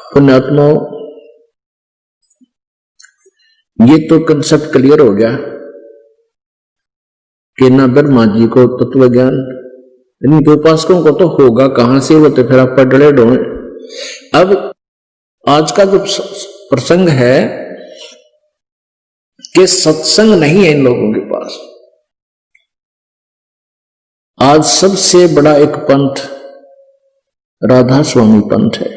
पुण्यात्मा, ये तो कंसेप्ट क्लियर हो गया कि न ब्रह्मा जी को तत्व ज्ञान, इनके उपासकों को तो होगा कहां से, वो तो फिर आप डरे डोए। अब आज का जो प्रसंग है कि सत्संग नहीं है इन लोगों के पास। आज सबसे बड़ा एक पंथ राधा स्वामी पंथ है,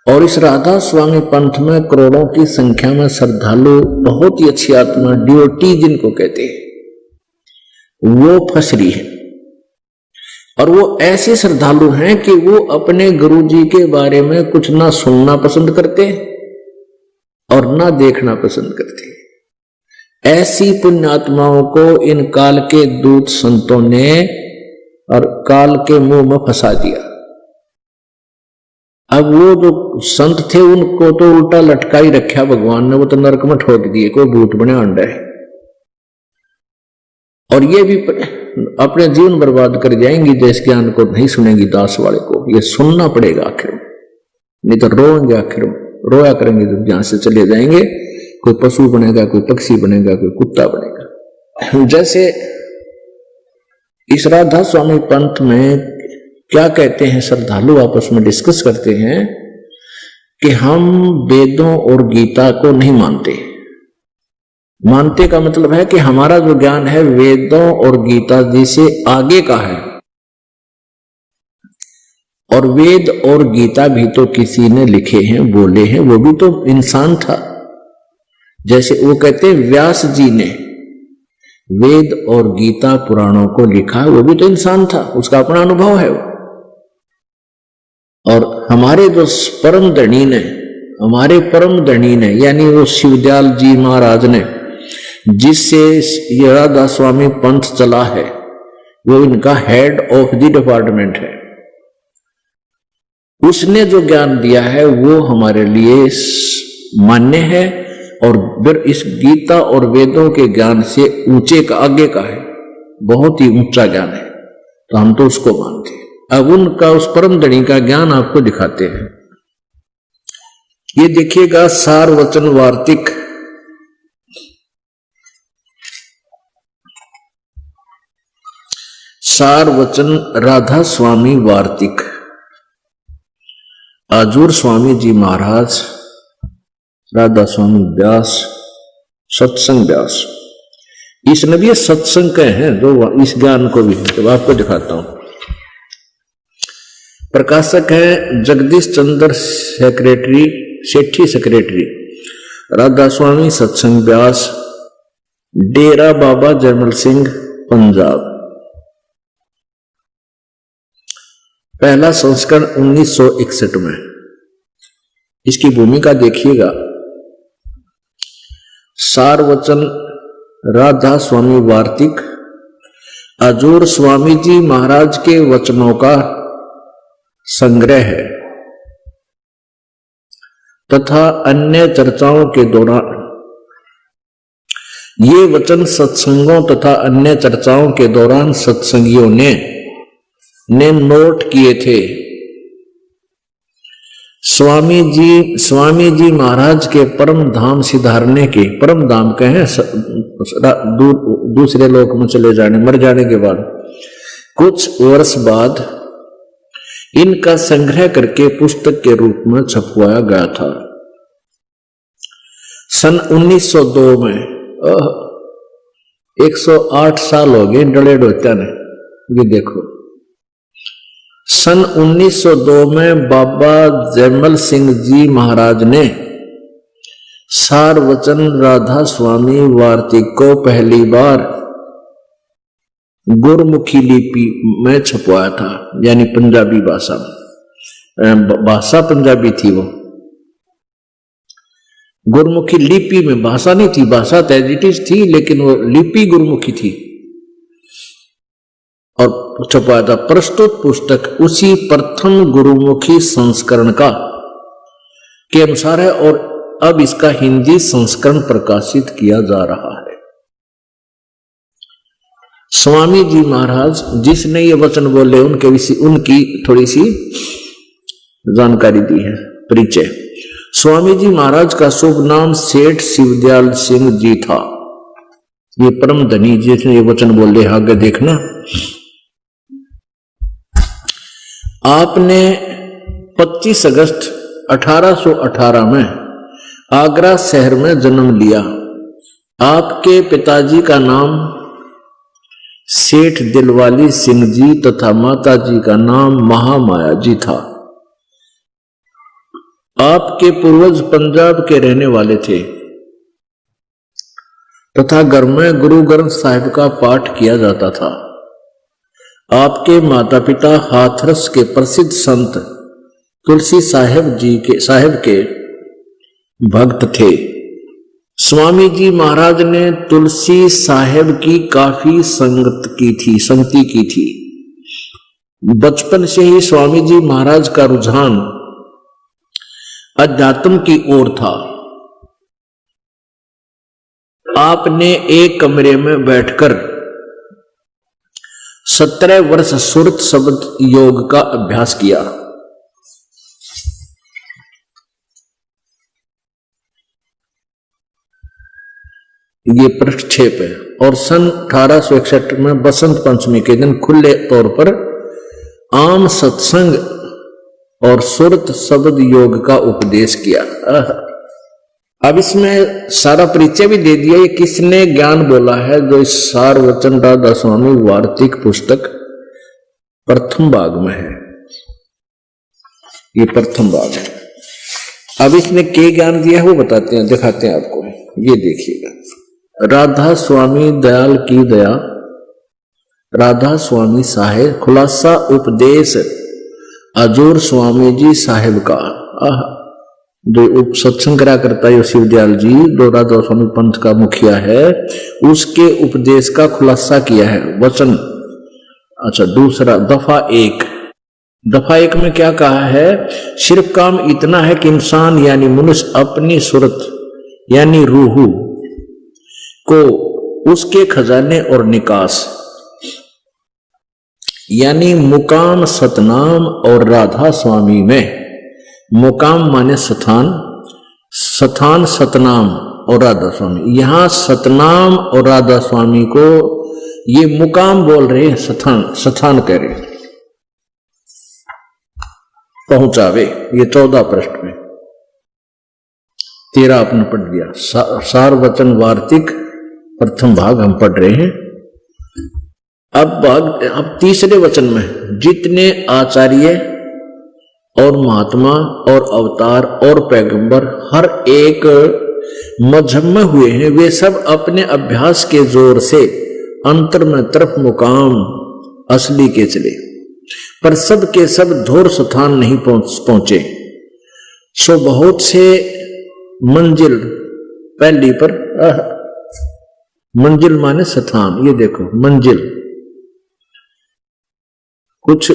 और इस राधा स्वामी पंथ में करोड़ों की संख्या में श्रद्धालु, बहुत ही अच्छी आत्मा, डिवोटी जिनको कहते हैं, वो फंस रही है। और वो ऐसे श्रद्धालु हैं कि वो अपने गुरु जी के बारे में कुछ ना सुनना पसंद करते और ना देखना पसंद करते। ऐसी पुण्यात्माओं को इन काल के दूत संतों ने और काल के मुंह में फंसा दिया। अब वो जो संत थे उनको तो उल्टा लटका ही रखा भगवान ने, वो तो नरक में ठोक दिए, कोई भूत बने अंडा है। और ये भी अपने जीवन बर्बाद कर जाएंगी जिस ज्ञान को नहीं सुनेंगी दास वाले को। ये सुनना पड़ेगा आखिर, नहीं तो रोएंगे, आखिर रोया करेंगे जब यहां से चले जाएंगे। कोई पशु बनेगा, कोई पक्षी बनेगा, कोई कुत्ता बनेगा। जैसे इस राधा स्वामी पंथ में क्या कहते हैं श्रद्धालु, आपस में डिस्कस करते हैं कि हम वेदों और गीता को नहीं मानते। मानते का मतलब है कि हमारा जो ज्ञान है वेदों और गीता जी से आगे का है। और वेद और गीता भी तो किसी ने लिखे हैं, बोले हैं, वो भी तो इंसान था। जैसे वो कहते हैं व्यास जी ने वेद और गीता पुराणों को लिखा, वो भी तो इंसान था, उसका अपना अनुभव है। और हमारे जो परम धनी ने यानी वो शिवदयाल जी महाराज ने, जिससे ये राधा स्वामी पंथ चला है, वो इनका हेड ऑफ द डिपार्टमेंट है। उसने जो ज्ञान दिया है वो हमारे लिए मान्य है, और इस गीता और वेदों के ज्ञान से ऊंचे का, आगे का है, बहुत ही ऊंचा ज्ञान है, तो हम तो उसको मानते हैं। अब उनका उस परम धनी का ज्ञान आपको दिखाते हैं। ये देखिएगा सार वचन वार्तिक, सार वचन राधा स्वामी वार्तिक, आजूर स्वामी जी महाराज, राधा स्वामी व्यास, सत्संग व्यास। इसने भी सत्संग के हैं जो इस ज्ञान को भी, तो आपको दिखाता हूं। प्रकाशक है जगदीश चंद्र सेक्रेटरी, सेठी सेक्रेटरी, राधा स्वामी सत्संग व्यास, डेरा बाबा जयमल सिंह, पंजाब। पहला संस्करण 1961 में। इसकी भूमिका देखिएगा। सार वचन राधा स्वामी वार्तिक, आजूर स्वामी जी महाराज के वचनों का संग्रह है तथा अन्य चर्चाओं के दौरान ये वचन सत्संगों तथा अन्य चर्चाओं के दौरान सत्संगियों ने नोट किए थे। स्वामी जी महाराज के परम धाम सिधारने के, परम धाम कहें दूसरे लोक में चले जाने, मर जाने के बाद कुछ वर्ष बाद इनका संग्रह करके पुस्तक के रूप में छपवाया गया था। सन 1902 में 108 साल हो गए डले डोत्या ने। ये देखो, सन 1902 में बाबा जयमल सिंह जी महाराज ने सार वचन राधा स्वामी वार्तिक को पहली बार गुरमुखी लिपि में छपवाया था, यानी पंजाबी भाषा में। भाषा पंजाबी थी, वो गुरमुखी लिपि में, भाषा नहीं थी, भाषा तैजिटिस थी, लेकिन वो लिपि गुरमुखी थी और छपवाया था। प्रस्तुत पुस्तक उसी प्रथम गुरुमुखी संस्करण का के अनुसार है और अब इसका हिंदी संस्करण प्रकाशित किया जा रहा है। स्वामी जी महाराज जिसने ये वचन बोले उनकी थोड़ी सी जानकारी दी है। परिचय। स्वामी जी महाराज का शुभ नाम सेठ शिवदयाल सिंह जी था। ये परम धनी जिसने ये वचन बोले, आगे देखना। आपने 25 अगस्त 1818 में आगरा शहर में जन्म लिया। आपके पिताजी का नाम सेठ दिलवाली सिंह जी तथा माताजी का नाम महामाया जी था। आपके पूर्वज पंजाब के रहने वाले थे तथा घर में गुरु ग्रंथ साहिब का पाठ किया जाता था। आपके माता पिता हाथरस के प्रसिद्ध संत तुलसी साहिब के भक्त थे। स्वामी जी महाराज ने तुलसी साहिब की काफी संगति की थी। बचपन से ही स्वामी जी महाराज का रुझान अध्यात्म की ओर था। आपने एक कमरे में बैठकर 17 वर्ष सुरत शब्द योग का अभ्यास किया। ये पृष्ठक्षेप है। और सन 1861 में बसंत पंचमी के दिन खुले तौर पर आम सत्संग और सुरत शब्द योग का उपदेश किया। अब इसमें सारा परिचय भी दे दिया। ये किसने ज्ञान बोला है? जो इस सार वचन राधा स्वामी वार्तिक पुस्तक प्रथम भाग में है। ये प्रथम भाग है। अब इसने क्या ज्ञान दिया है वो बताते हैं, दिखाते हैं आपको। ये देखिएगा। राधा स्वामी दयाल की दया, राधा स्वामी साहेब, खुलासा उपदेश अजूर स्वामी जी साहेब का। जो उप सत्संग करा करता है शिवदयाल जी, जो राधा स्वामी पंथ का मुखिया है, उसके उपदेश का खुलासा किया है वचन। अच्छा, दूसरा दफा एक में क्या कहा है? सिर्फ काम इतना है कि इंसान यानी मनुष्य अपनी सूरत यानी रूह को उसके खजाने और निकास यानी मुकाम सतनाम और राधा स्वामी में, मुकाम माने स्थान, स्थान सतनाम और राधा स्वामी। यहां सतनाम और राधा स्वामी को ये मुकाम बोल रहे हैं, स्थान कह रहे पहुंचावे। ये 14 पृष्ठ में 13 आपने पढ़ लिया। सार वचन वार्तिक प्रथम भाग हम पढ़ रहे हैं। अब तीसरे वचन में जितने आचार्य और महात्मा और अवतार और पैगंबर हर एक मजहब में हुए हैं, वे सब अपने अभ्यास के जोर से अंतर में तरफ मुकाम असली के चले, पर सब के सब धोर स्थान नहीं पहुंचे। सो बहुत से मंजिल पहली पर, मंजिल माने स्थान। ये देखो मंजिल, कुछ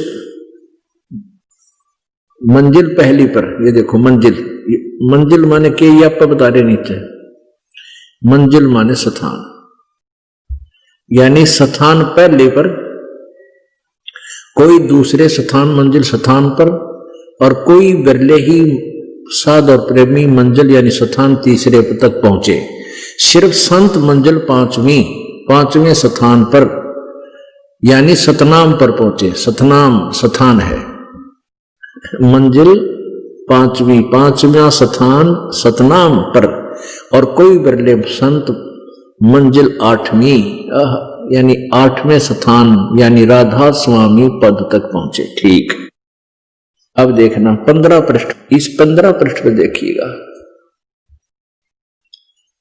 मंजिल पहली पर, ये देखो मंजिल माने के, ये आपको बता रहे नीचे। मंजिल माने स्थान, यानी स्थान पहले पर, कोई दूसरे स्थान मंजिल स्थान पर, और कोई बिरले ही साध और प्रेमी मंजिल यानी स्थान तीसरे तक पहुंचे। सिर्फ संत मंजिल पांचवें स्थान पर यानी सतनाम पर पहुंचे। सतनाम स्थान है, मंजिल पांचवा स्थान सतनाम पर, और कोई बिरले संत मंजिल 8वीं यानी 8वें स्थान यानी राधा स्वामी पद तक पहुंचे। ठीक, अब देखना 15 पृष्ठ। इस 15 पृष्ठ पे देखिएगा।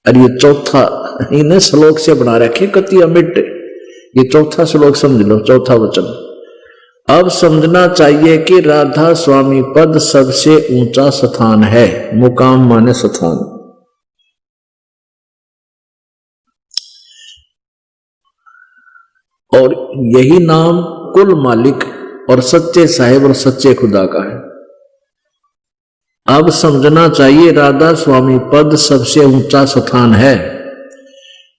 और ये चौथा इन्हें श्लोक से बना रखे कति अमिट। ये चौथा श्लोक समझ लो, चौथा वचन। अब समझना चाहिए कि राधा स्वामी पद सबसे ऊंचा स्थान है। मुकाम माने स्थान। और यही नाम कुल मालिक और सच्चे साहिब और सच्चे खुदा का है। अब समझना चाहिए राधा स्वामी पद सबसे ऊंचा स्थान है,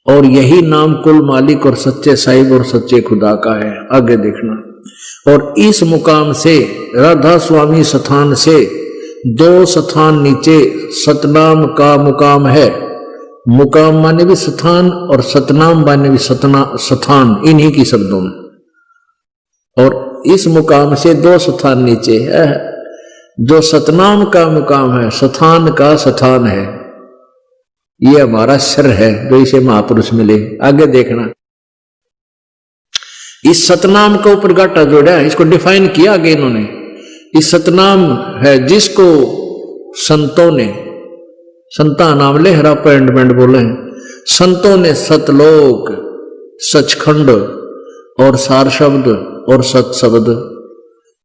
और यही नाम कुल मालिक और सच्चे साहिब और सच्चे खुदा का है। आगे देखना, और इस मुकाम से राधा स्वामी स्थान से 2 स्थान नीचे सतनाम का मुकाम है। मुकाम माने भी स्थान और सतनाम माने भी स्थान, इन्हीं की शब्दों में। और इस मुकाम से 2 स्थान नीचे है। जो सतनाम का मुकाम है, स्थान का स्थान है, ये हमारा सर है जो इसे महापुरुष मिले। आगे देखना, इस सतनाम को ऊपर गाटा जोड़ा है, इसको डिफाइन किया आगे इन्होंने। इस सतनाम है जिसको संतों ने, संता नाम ले हरा पैंड बैंड बोले हैं, संतों ने सतलोक, सचखंड और सार शब्द और सत शब्द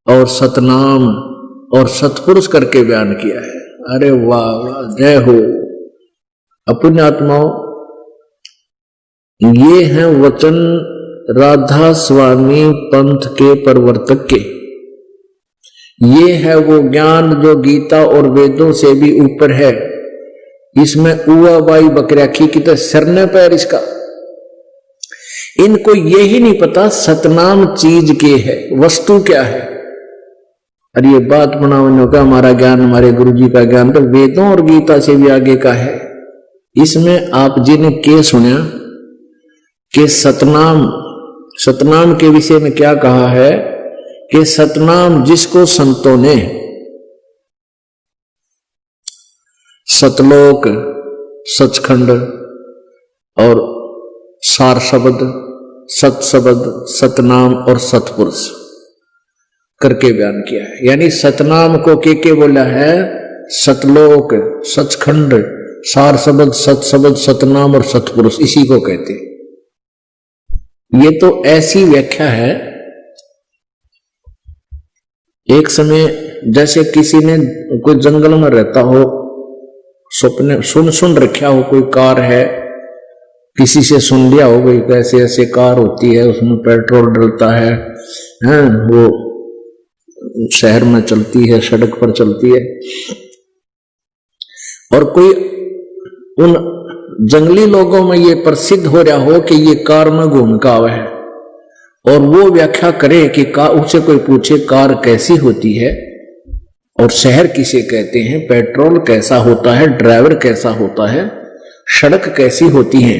और सतनाम और सतपुरुष करके बयान किया है। अरे वाह वाह, जय हो। अपने आत्माओं, ये हैं वचन राधा स्वामी पंथ के प्रवर्तक के। ये है वो ज्ञान जो गीता और वेदों से भी ऊपर है। इसमें उवा बाई बकरियाखी की तो सरने पैर इसका। इनको यही नहीं पता सतनाम चीज के है, वस्तु क्या है। और ये बात बनाने का हमारा ज्ञान, हमारे गुरु जी का ज्ञान तो वेदों और गीता से भी आगे का है। इसमें आप जी ने क्या सुना कि सतनाम, सतनाम के विषय में क्या कहा है कि सतनाम जिसको संतों ने सतलोक, सचखंड और सार शब्द, सत शब्द, सतनाम और सतपुरुष करके बयान किया है। यानी सतनाम को के बोला है, सतलोक, सचखंड, सार शब्द, सत शब्द, सतनाम और सतपुरुष, इसी को कहते हैं। ये तो ऐसी व्याख्या है। एक समय जैसे किसी ने कोई जंगल में रहता हो, सपने सुन रखा हो कोई कार है, किसी से सुन लिया हो भाई कैसे ऐसे कार होती है, उसमें पेट्रोल डलता है, वो शहर में चलती है, सड़क पर चलती है। और कोई उन जंगली लोगों में ये प्रसिद्ध हो रहा हो कि ये कार में घूम का आवा है, और वो व्याख्या करे कि उससे कोई पूछे कार कैसी होती है और शहर किसे कहते हैं, पेट्रोल कैसा होता है, ड्राइवर कैसा होता है, सड़क कैसी होती है,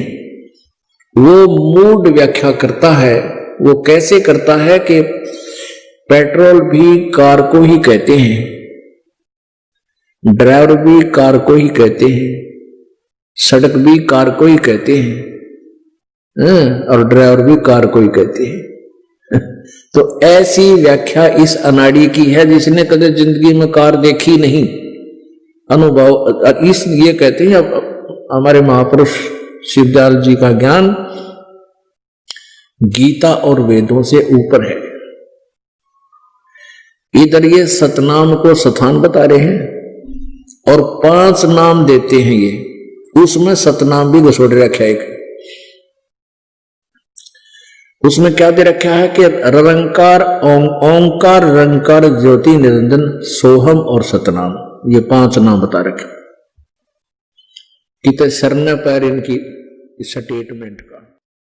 वो मूड व्याख्या करता है। वो कैसे करता है कि पेट्रोल भी कार को ही कहते हैं, ड्राइवर भी कार को ही कहते हैं, सड़क भी कार को ही कहते हैं, और ड्राइवर भी कार को ही कहते हैं। तो ऐसी व्याख्या इस अनाड़ी की है जिसने कभी जिंदगी में कार देखी नहीं, अनुभव। इस ये कहते हैं हमारे महापुरुष शिवदयाल जी का ज्ञान गीता और वेदों से ऊपर है। इधर ये सतनाम को स्थान बता रहे हैं और 5 नाम देते हैं ये, उसमें सतनाम भी घुसोड़ रखा है। एक उसमें क्या दे रखा है कि रंकार, ओंकार, रंकार, ज्योति, निरंजन, सोहम और सतनाम, ये 5 नाम बता रखे। कितने सरने पैर इनकी स्टेटमेंट का।